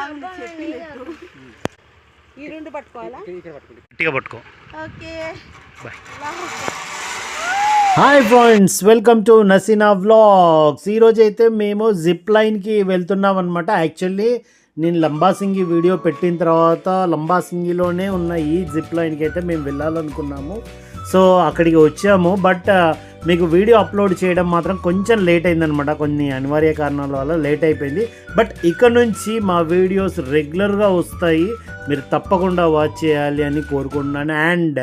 ఈ రెండు పట్టుకోవాలా? గట్టిగా పట్టుకో. Okay bye. Hi friends, welcome to Naseena vlogs. ఈరోజు అయితే మేము జిప్ లైన్కి వెళ్తున్నాం అనమాట. యాక్చువల్లీ నేను లంబాసింగి వీడియో పెట్టిన తర్వాత లంబాసింగిలోనే ఉన్న ఈ జిప్ లైన్కి అయితే మేము వెళ్ళాలనుకున్నాము. సో అక్కడికి వచ్చాము. బట్ మీకు వీడియో అప్లోడ్ చేయడం మాత్రం కొంచెం లేట్ అయిందనమాట. కొన్ని అనివార్య కారణాల వల్ల లేట్ అయిపోయింది. బట్ ఇక్కడ నుంచి మా వీడియోస్ రెగ్యులర్గా వస్తాయి, మీరు తప్పకుండా వాచ్ చేయాలి అని కోరుకుంటున్నాను. అండ్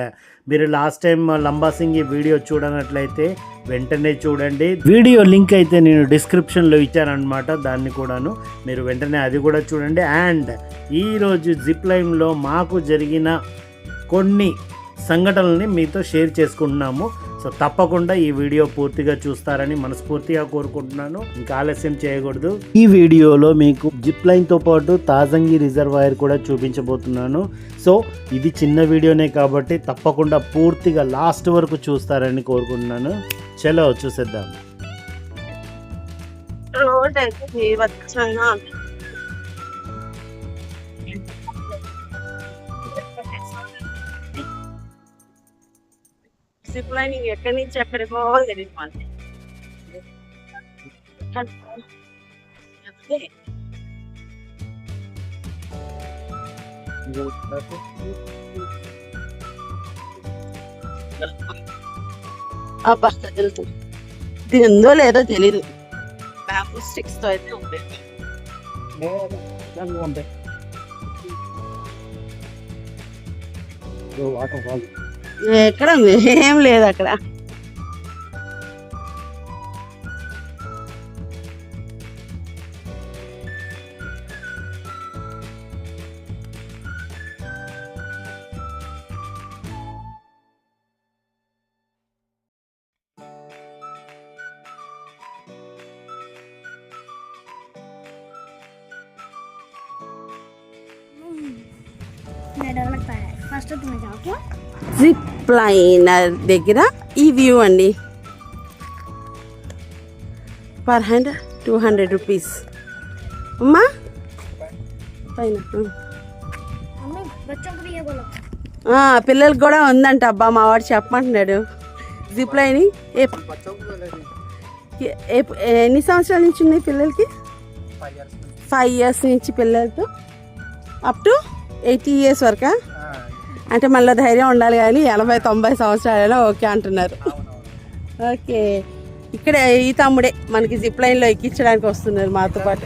మీరు లాస్ట్ టైం లంబాసింగి వీడియో చూడనట్లయితే వెంటనే చూడండి. వీడియో లింక్ అయితే నేను డిస్క్రిప్షన్లో ఇచ్చానమాట, దాన్ని కూడాను మీరు వెంటనే అది కూడా చూడండి. అండ్ ఈరోజు జిప్ లైన్లో మాకు జరిగిన కొన్ని సంఘటనల్ని మీతో షేర్ చేసుకుంటున్నాము. సో తప్పకుండా ఈ వీడియో పూర్తిగా చూస్తారని మనస్ఫూర్తిగా కోరుకుంటున్నాను. ఇంకా ఆలస్యం చేయకూడదు. ఈ వీడియోలో మీకు జిప్ లైన్తో పాటు తాజంగి రిజర్వాయర్ కూడా చూపించబోతున్నాను. సో ఇది చిన్న వీడియోనే కాబట్టి తప్పకుండా పూర్తిగా లాస్ట్ వరకు చూస్తారని కోరుకుంటున్నాను. చలో చూసేద్దాం. జిప్ లైనింగ్ ఎక్కడి నుంచి ఎక్కడికో తెలియదు మనకి. అబ్బా తెలుసు, ఇది ఉందో లేదో తెలీదు. బ్యాంబూ స్టిక్స్ తో అయితే ఉంది. ఎక్కడ ఉంది? ఏం లేదు అక్కడ. జిప్ లైన్ దగ్గర ఈ వ్యూ అండి. Per hand 200 rupees. అమ్మా పైన పిల్లలకి కూడా ఉందంట. అబ్బా మా వాడు చెప్పమంటున్నాడు. జిప్ లైన్ ఎన్ని సంవత్సరాల నుంచి ఉన్నాయి పిల్లలకి? 5 years నుంచి పిల్లలతో అప్ టు 80 years వరకా? అంటే మళ్ళీ ధైర్యం ఉండాలి, కానీ 80-90 సంవత్సరాలలో ఓకే అంటున్నారు. ఓకే, ఇక్కడ ఈ తమ్ముడే మనకి జిప్ లైన్లో ఎక్కించడానికి వస్తున్నారు మాతో పాటు.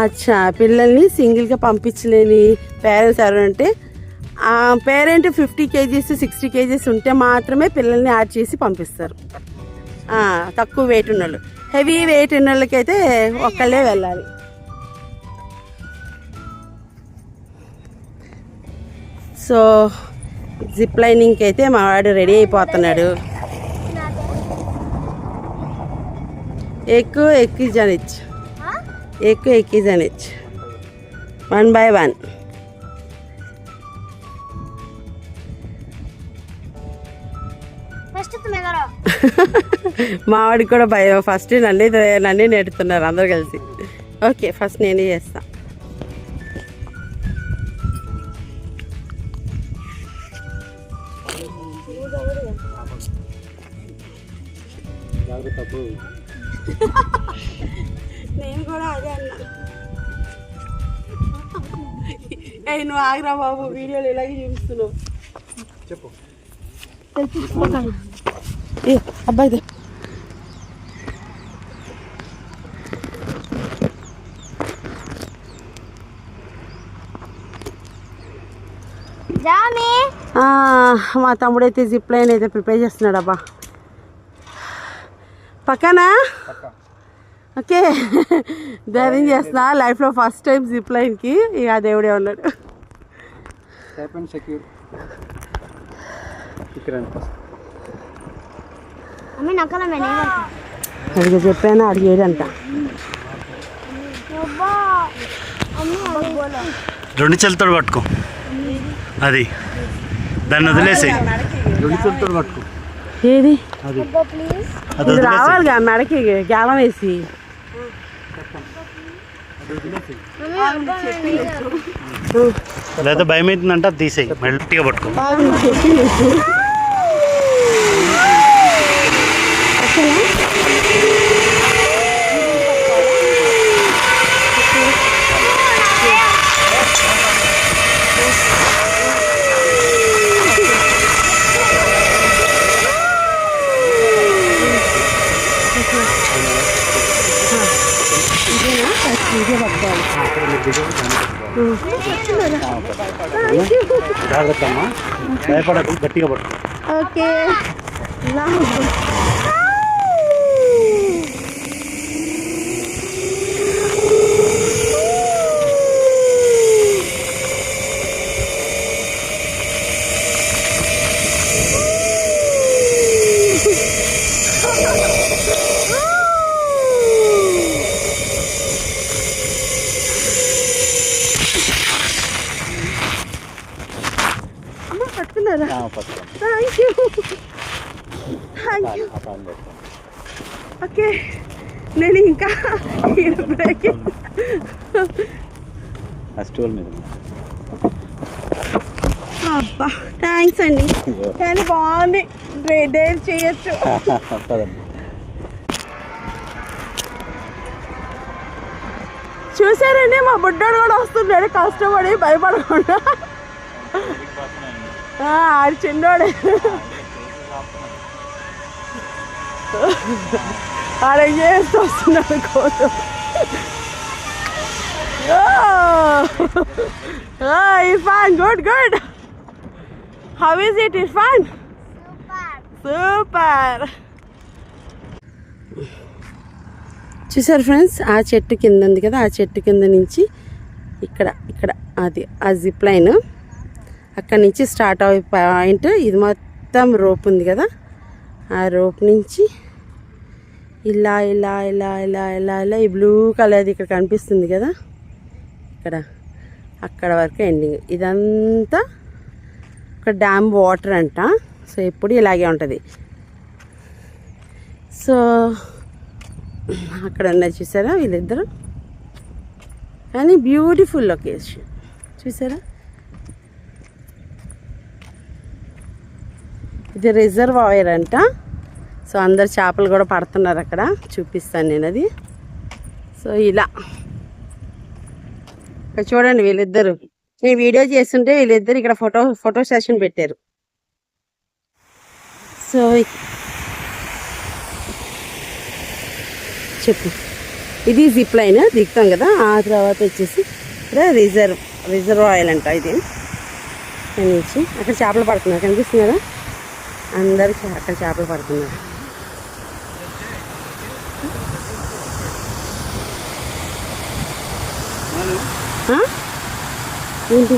అచ్చా, పిల్లల్ని సింగిల్గా పంపించలేని పేరెంట్స్ ఎవరంటే, పేరెంట్ 50 kgs 60 kgs ఉంటే మాత్రమే పిల్లల్ని యాడ్ చేసి పంపిస్తారు. తక్కువ వెయిట్ ఉన్నోళ్ళు, హెవీ వెయిట్ ఉన్న వాళ్ళకైతే ఒక్కళ్ళే వెళ్ళాలి. సో జిప్ లైనింగ్కి అయితే మా వాడు రెడీ అయిపోతున్నాడు. ఎక్కువ జనిచ్చు 1 by 1. మా వాడికి కూడా భయం. ఫస్ట్ నన్నే నెడుతున్నారు అందరు కలిసి. ఓకే, ఫస్ట్ నేనే చేస్తా. నేను కూడా అదే అన్నా. నువ్వు ఆగిరా బాబు, వీడియోలు ఇలాగే చూపిస్తున్నావు. చెప్పు అబ్బాయి. మా తమ్ముడైతే జిప్ లైన్ అయితే ప్రిపేర్ చేస్తున్నాడు. అబ్బా పక్కనా. ఓకే, ధైర్యం చేస్తున్నా. లైఫ్లో ఫస్ట్ టైం జిప్ లైన్కి. ఇక దేవుడే ఉన్నాడు. అడిగి చెప్పాను, అడిగేదంట. 2 చేతులతో పట్టుకో, అది దాన్ని వదిలేసి 2 చేతులతో పట్టుకో. ఏది అది రావాలిగా మెడకి గాలం వేసి. లేదా భయం అవుతుందంటే అది తీసేయి మెల్ట్గా పట్టుకో. జాగ్రత్త అమ్మా, భయపడకు, గట్టిగా పట్టుకో. ఓకే పట్టుకున్నారా? Thank you. ఓకే, నేను ఇంకా బ్రేక్ అబ్బా థ్యాంక్స్ అండి, కానీ బాగుంది, డేర్ చేయొచ్చు. చూసారండి మా బుడ్డోడు కూడా వస్తున్నాడు కష్టపడి భయపడకుండా. ఆడు చిన్నోడే, ఆడ చేస్తూ వస్తున్నాడు కోసం. Irfan, good good. How is it Irfan? Super. చూసారు ఫ్రెండ్స్, ఆ చెట్టు కింద ఉంది కదా, ఆ చెట్టు కింద నుంచి ఇక్కడ ఇక్కడ అది ఆ జిప్ లైన్, అక్కడి నుంచి స్టార్ట్ అయ్యే పాయింట్ ఇది. మొత్తం రోప్ ఉంది కదా, ఆ రోప్ నుంచి ఇలా ఇలా ఇలా ఇలా ఇలా ఇలా ఈ బ్లూ కలర్ది ఇక్కడ కనిపిస్తుంది కదా, ఇక్కడ అక్కడ వరకు ఎండింగ్. ఇదంతా ఒక డ్యామ్ వాటర్ అంట. సో ఎప్పుడు ఇలాగే ఉంటుంది. సో అక్కడ ఉన్నది చూసారా వీళ్ళిద్దరు, కానీ బ్యూటిఫుల్ లొకేషన్ చూసారా. ఇది రిజర్వాయర్ అంట. సో అందరు చేపలు కూడా పడుతున్నారు అక్కడ, చూపిస్తాను నేను అది. సో ఇలా ఇక్కడ చూడండి వీళ్ళిద్దరు, నేను వీడియో చేస్తుంటే వీళ్ళిద్దరు ఇక్కడ ఫోటో సెషన్ పెట్టారు. సో చెప్పు, ఇది జిప్ లైన్ దిగుతాం కదా, ఆ తర్వాత వచ్చేసి ఇక్కడ రిజర్వాయర్ అంట. ఇది నుంచి అక్కడ చేపలు పడుతున్నారు, కనిపిస్తున్నారా? అందరు అక్కడ చేపలు పడుతున్నారు. ఏంటి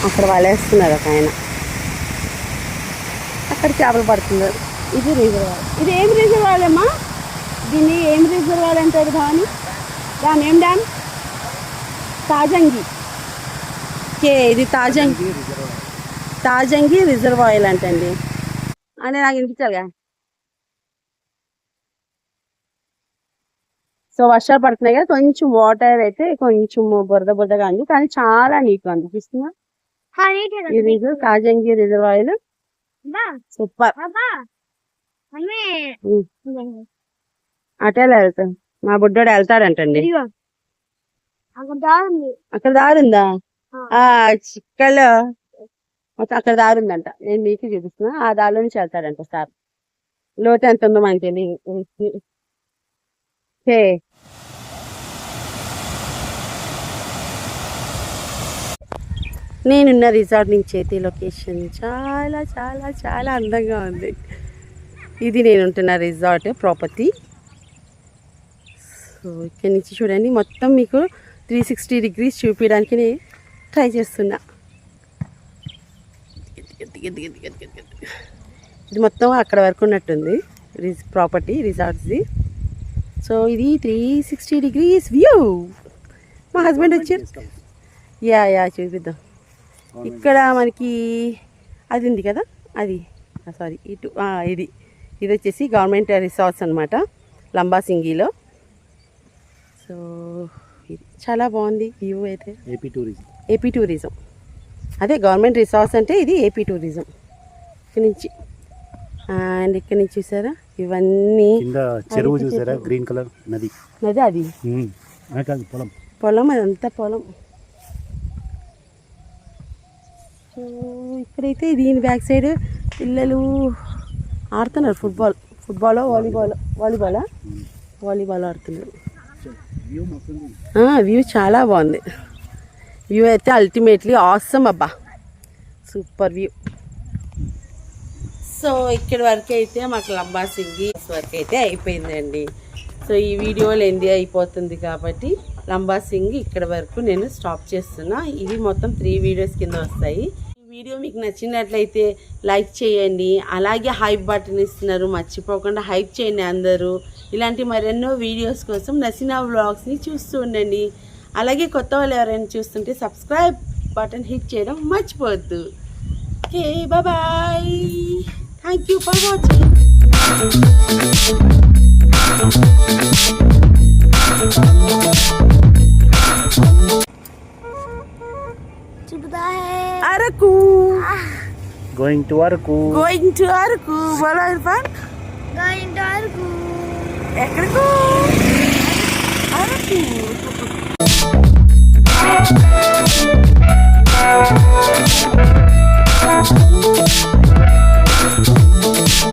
అక్కడ వాళ్ళేస్తున్నారు ఒక ఆయన, అక్కడ చేపలు పడుతున్నారు. ఇది రిజర్వాయర్. ఇది ఏం రిజర్వాయర్ అమ్మా? దీన్ని ఏం రిజర్వాయర్ అంటారు? దాని ఏం డ్యామ్? తాజంగి. ఓకే, ఇది తాజంగి రిజర్వాయర్ అంటండి అని నాకు వినిపించాలిగా. సో వర్షాలు పడుతున్నాయి కదా, కొంచెం వాటర్ అయితే కొంచెం బురదగా ఉంది, కానీ చాలా నీట్గా అనిపిస్తుంది. ఇది తాజంగి రిజర్వాయర్, సూపర్. అటే వెళ్తాం, మా బుడ్డోడు వెళ్తాడంటండి. అక్కడ దారుందా? చిక్కలో మొత్తం అక్కడ దారుందంట, నేను మీకు చూపిస్తున్నా. ఆ దారిలో నుంచి వెళ్తాడంట సార్. లోతు ఎంత ఉందో మనకి తెలియదు. నేనున్న రిసార్ట్ నుంచి అయితే లొకేషన్ చాలా చాలా చాలా అందంగా ఉంది. ఇది నేను ఉంటున్న రిసార్ట్ ప్రాపర్టీ. సో ఇక్కడి నుంచి చూడండి, మొత్తం మీకు 360 degrees చూపించడానికి నేను ట్రై చేస్తున్నా. ఇది మొత్తం అక్కడ వరకు ఉన్నట్టుంది ప్రాపర్టీ రిసార్ట్స్ది. సో ఇది 360 degrees వ్యూ. మా హస్బెండ్ వచ్చారు. యా చూపిద్దాం. ఇక్కడ మనకి అది ఉంది కదా, అది సారీ ఇటు ఇది వచ్చేసి గవర్నమెంట్ రిసార్ట్స్ అనమాట లంబాసింగిలో. సో ఇది చాలా బాగుంది వ్యూ అయితే. ఏపీ టూరిజం అదే గవర్నమెంట్ రిసార్ట్స్ అంటే ఇది ఏపీ టూరిజం. ఇక్కడ నుంచి అండ్ ఇక్కడ నుంచి చూసారా ఇవన్నీ చెరువు చూసారా, గ్రీన్ కలర్ నది అది పొలం అదంతా పొలం. సో ఇక్కడైతే దీని బ్యాక్ సైడ్ పిల్లలు ఆడుతున్నారు ఫుట్బాల్ వాలీబాల్ ఆడుతున్నారు. వ్యూ చాలా బాగుంది. వ్యూ అయితే అల్టిమేట్లీ ఆసమ్ అబ్బా, సూపర్ వ్యూ. సో ఇక్కడి వరకు అయితే మాకు లంబాసింగి వరకు అయితే అయిపోయిందండి. సో ఈ వీడియో లెంది అయిపోతుంది కాబట్టి లంబాసింగి ఇక్కడ వరకు నేను స్టాప్ చేస్తున్నా. ఇది మొత్తం 3 వీడియోస్ కింద వస్తాయి. ఈ వీడియో మీకు నచ్చినట్లయితే లైక్ చేయండి, అలాగే హైప్ బటన్ ఇస్తున్నారు, మర్చిపోకుండా హైప్ చేయండి అందరూ. ఇలాంటి మరెన్నో వీడియోస్ కోసం నసీనా వ్లాగ్స్ని చూస్తూ ఉండండి. అలాగే కొత్త వాళ్ళు ఎవరైనా చూస్తుంటే సబ్స్క్రైబ్ బటన్ హిట్ చేయడం మర్చిపోవద్దు. Okay, bye. Thank you for watching. Araku. Going to Araku. Bolo Irfan. Going to Araku. Ekadaku? Araku.